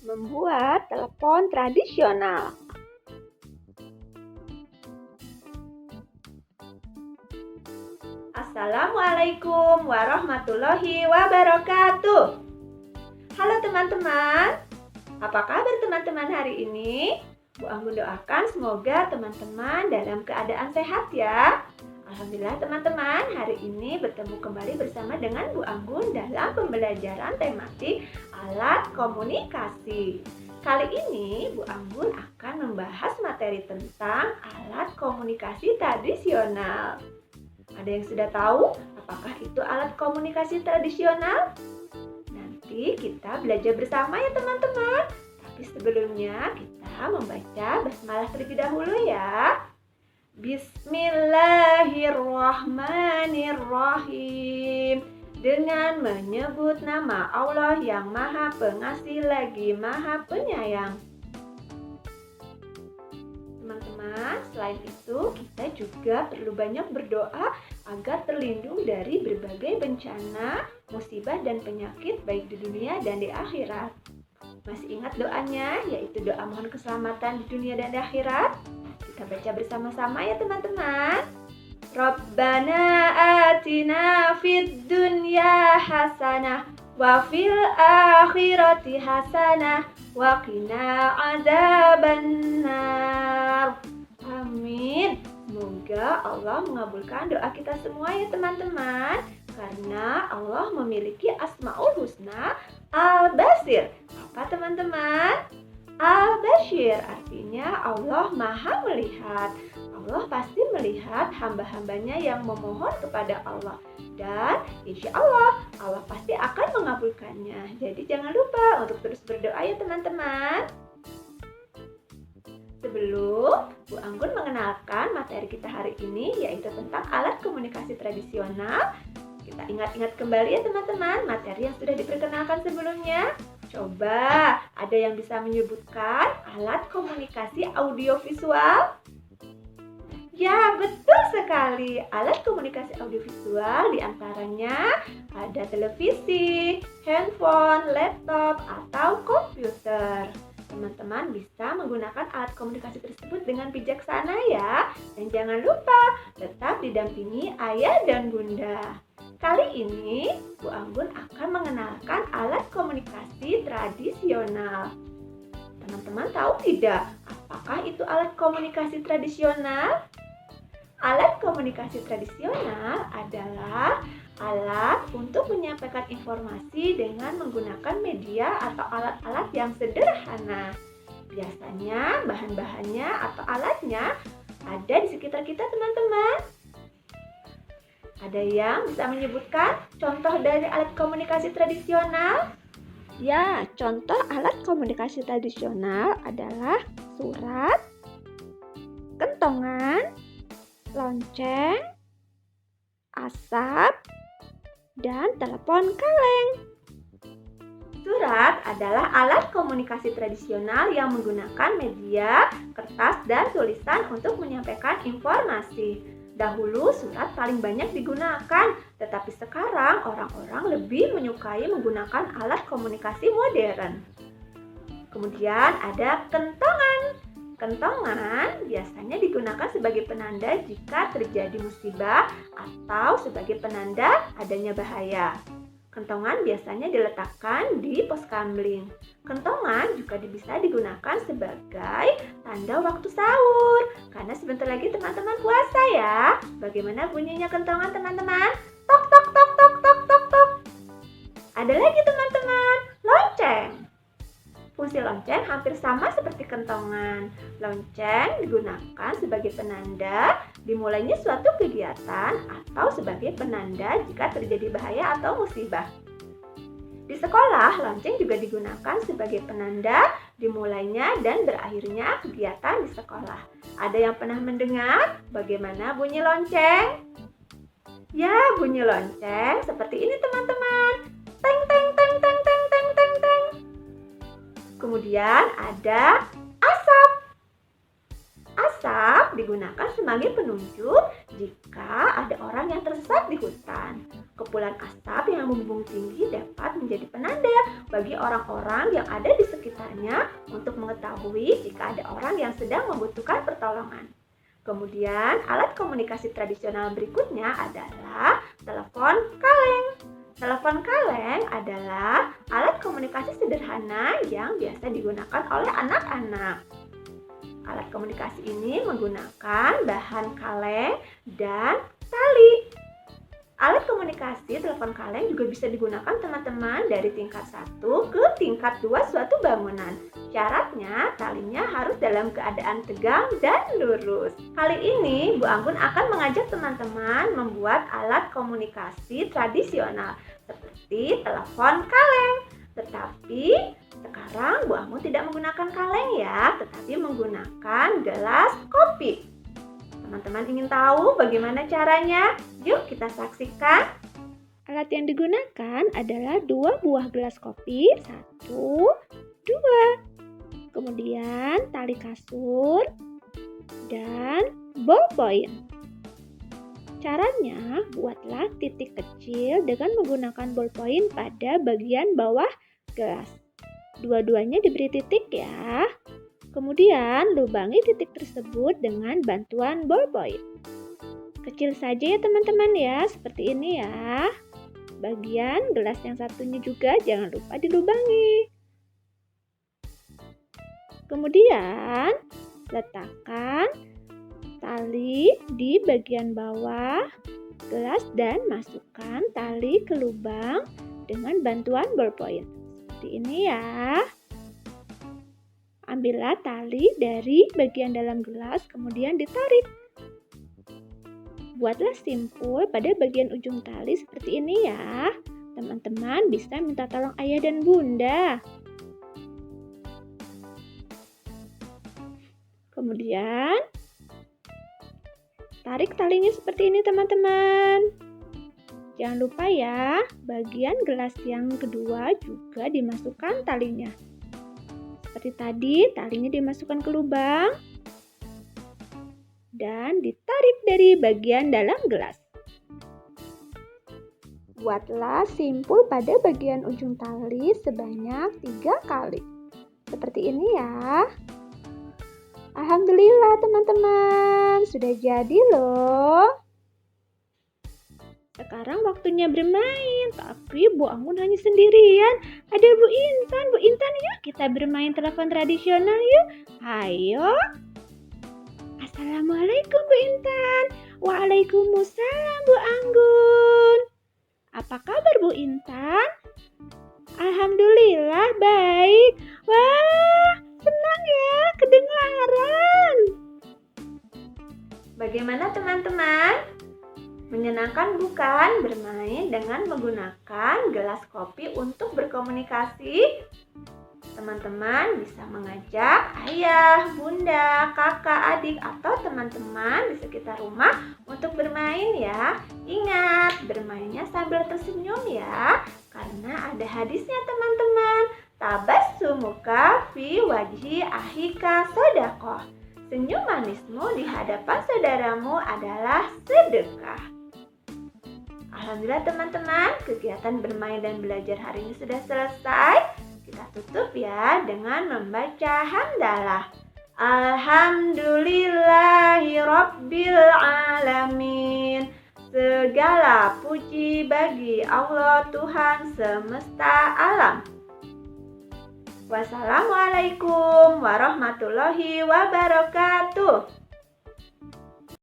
Membuat telepon tradisional. Assalamualaikum warahmatullahi wabarakatuh. Halo teman-teman, apa kabar teman-teman hari ini? Bu Anggun doakan semoga teman-teman dalam keadaan sehat ya. Alhamdulillah teman-teman, hari ini bertemu kembali bersama dengan Bu Anggun dalam pembelajaran tematik alat komunikasi. Kali ini Bu Anggun akan membahas materi tentang alat komunikasi tradisional. Ada yang sudah tahu apakah itu alat komunikasi tradisional? Nanti kita belajar bersama ya teman-teman. Tapi sebelumnya kita membaca basmalah terlebih dahulu ya. Bismillahirrahmanirrahim. Dengan menyebut nama Allah yang Maha Pengasih lagi Maha Penyayang. Teman-teman, selain itu kita juga perlu banyak berdoa agar terlindung dari berbagai bencana, musibah dan penyakit baik di dunia dan di akhirat. Masih ingat doanya, yaitu doa mohon keselamatan di dunia dan di akhirat? Kita baca bersama-sama ya teman-teman. Rabbana atina fid dunya hasanah wa fil akhirati hasanah wa qina adzabannar. Amin. Semoga Allah mengabulkan doa kita semua ya teman-teman. Karena Allah memiliki Asmaul Husna Al-Basir. Apa teman-teman? Al-Bashir artinya Allah Maha Melihat. Allah pasti melihat hamba-hambanya yang memohon kepada Allah. Dan insya Allah, Allah pasti akan mengabulkannya. Jadi jangan lupa untuk terus berdoa ya teman-teman. Sebelum Bu Anggun mengenalkan materi kita hari ini, yaitu tentang alat komunikasi tradisional, kita ingat-ingat kembali ya teman-teman materi yang sudah diperkenalkan sebelumnya. Coba, ada yang bisa menyebutkan alat komunikasi audiovisual? Ya, betul sekali. Alat komunikasi audiovisual diantaranya ada televisi, handphone, laptop, atau komputer. Teman-teman bisa menggunakan alat komunikasi tersebut dengan bijaksana ya. Dan jangan lupa tetap didampingi ayah dan bunda. Kali ini Bu Anggun akan mengenalkan alat komunikasi tradisional. Teman-teman tahu tidak apakah itu alat komunikasi tradisional? Alat komunikasi tradisional adalah alat untuk menyampaikan informasi dengan menggunakan media atau alat-alat yang sederhana. Biasanya bahan-bahannya atau alatnya ada di sekitar kita teman-teman. Ada yang bisa menyebutkan contoh dari alat komunikasi tradisional? Ya, contoh alat komunikasi tradisional adalah surat, kentongan, lonceng, asap, dan telepon kaleng. Surat adalah alat komunikasi tradisional yang menggunakan media, kertas, dan tulisan untuk menyampaikan informasi. Dahulu surat paling banyak digunakan, tetapi sekarang orang-orang lebih menyukai menggunakan alat komunikasi modern. Kemudian ada kentongan. Kentongan biasanya digunakan sebagai penanda jika terjadi musibah atau sebagai penanda adanya bahaya. Kentongan biasanya diletakkan di pos kamling. Kentongan juga bisa digunakan sebagai tanda waktu sahur. Karena sebentar lagi teman-teman puasa ya. Bagaimana bunyinya kentongan teman-teman? Tok tok tok tok tok tok tok. Ada lagi teman-teman, lonceng. Fungsi lonceng hampir sama seperti kentongan. Lonceng digunakan sebagai penanda dimulainya suatu kegiatan atau sebagai penanda jika terjadi bahaya atau musibah. Di sekolah, lonceng juga digunakan sebagai penanda dimulainya dan berakhirnya kegiatan di sekolah. Ada yang pernah mendengar bagaimana bunyi lonceng? Ya, bunyi lonceng seperti ini teman-teman. Teng teng teng teng teng teng teng teng. Kemudian ada asap. Asap digunakan sebagai penunjuk jika ada orang yang tersesat di hutan. Kepulan asap yang membumbung tinggi dapat menjadi penanda bagi orang-orang yang ada di sekitarnya untuk mengetahui jika ada orang yang sedang membutuhkan pertolongan. Kemudian, alat komunikasi tradisional berikutnya adalah telepon kaleng. Telepon kaleng adalah alat komunikasi sederhana yang biasa digunakan oleh anak-anak. Alat komunikasi ini menggunakan bahan kaleng dan tali. Alat komunikasi telepon kaleng juga bisa digunakan teman-teman dari tingkat 1 ke tingkat 2 suatu bangunan. Syaratnya talinya harus dalam keadaan tegang dan lurus. Kali ini Bu Anggun akan mengajak teman-teman membuat alat komunikasi tradisional seperti telepon kaleng. Tetapi sekarang Bu Anggun tidak menggunakan kaleng ya, tetapi menggunakan gelas kopi. Teman-teman ingin tahu bagaimana caranya? Yuk kita saksikan. Alat yang digunakan adalah 2 buah gelas kopi, 1, 2. Kemudian tali kasur dan ballpoint. Caranya, buatlah titik kecil dengan menggunakan ballpoint pada bagian bawah gelas. Dua-duanya diberi titik ya. Kemudian lubangi titik tersebut dengan bantuan ballpoint. Kecil saja ya teman-teman ya, seperti ini ya. Bagian gelas yang satunya juga jangan lupa dilubangi. Kemudian letakkan tali di bagian bawah gelas dan masukkan tali ke lubang dengan bantuan ballpoint. Seperti ini ya. Ambillah tali dari bagian dalam gelas, kemudian ditarik. Buatlah simpul pada bagian ujung tali seperti ini ya. Teman-teman bisa minta tolong ayah dan bunda. Kemudian, tarik talinya seperti ini teman-teman. Jangan lupa ya, bagian gelas yang kedua juga dimasukkan talinya. Seperti tadi, talinya dimasukkan ke lubang dan ditarik dari bagian dalam gelas. Buatlah simpul pada bagian ujung tali sebanyak 3 kali. Seperti ini ya. Alhamdulillah teman-teman, sudah jadi loh. Sekarang waktunya bermain, tapi Bu Anggun hanya sendirian. Ada Bu Intan. Bu Intan, yuk kita bermain telepon tradisional yuk. Ayo. Assalamualaikum Bu Intan. Waalaikumsalam Bu Anggun. Apa kabar Bu Intan? Alhamdulillah baik. Wah, senang ya kedengaran. Bagaimana teman-teman? Menyenangkan bukan bermain dengan menggunakan gelas kopi untuk berkomunikasi? Teman-teman bisa mengajak ayah, bunda, kakak, adik, atau teman-teman di sekitar rumah untuk bermain ya. Ingat, bermainnya sambil tersenyum ya, karena ada hadisnya teman-teman. Tabassumuka fi wajhi ahika sodaqoh. Senyum manismu di hadapan saudaramu adalah sedekah. Alhamdulillah teman-teman, kegiatan bermain dan belajar hari ini sudah selesai. Kita tutup ya dengan membaca hamdalah. Alhamdulillahirabbil alamin. Segala puji bagi Allah Tuhan semesta alam. Wassalamualaikum warahmatullahi wabarakatuh.